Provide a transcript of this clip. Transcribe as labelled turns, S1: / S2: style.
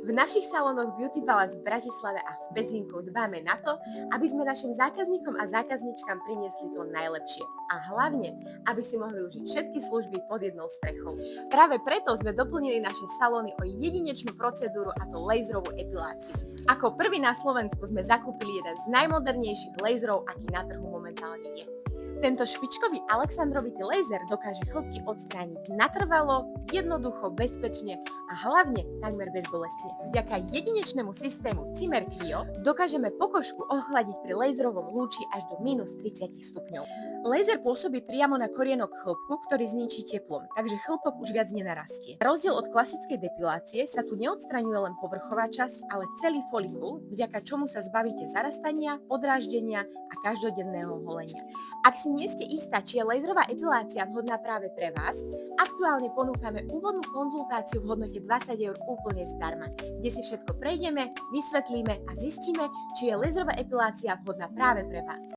S1: V našich salónoch Beauty Palace v Bratislave a v Pezinku dbáme na to, aby sme našim zákazníkom a zákazničkám priniesli to najlepšie. A hlavne, aby si mohli užiť všetky služby pod jednou strechou. Práve preto sme doplnili naše salóny o jedinečnú procedúru, a to laserovú epiláciu. Ako prvý na Slovensku sme zakúpili jeden z najmodernejších laserov, aký na trhu momentálne je. Tento špičkový alexandrovitý laser dokáže chlpky odstrániť natrvalo, jednoducho, bezpečne a hlavne takmer bezbolestne. Vďaka jedinečnému systému Zimmer Cryo dokážeme pokožku ochladiť pri laserovom lúči až do -30 stupňov. Laser pôsobí priamo na korienok chlpku, ktorý zničí teplom, takže chlpok už viac nenarastie. Rozdiel od klasickej depilácie sa tu neodstraňuje len povrchová časť, ale celý folikul, vďaka čomu sa zbavíte zarastania, podráždenia a každodenného holenia. Ak si nie ste istá, či je laserová epilácia vhodná práve pre vás, aktuálne ponúkame úvodnú konzultáciu v hodnote 20 € úplne zdarma, kde si všetko prejdeme, vysvetlíme a zistíme, či je laserová epilácia vhodná práve pre vás.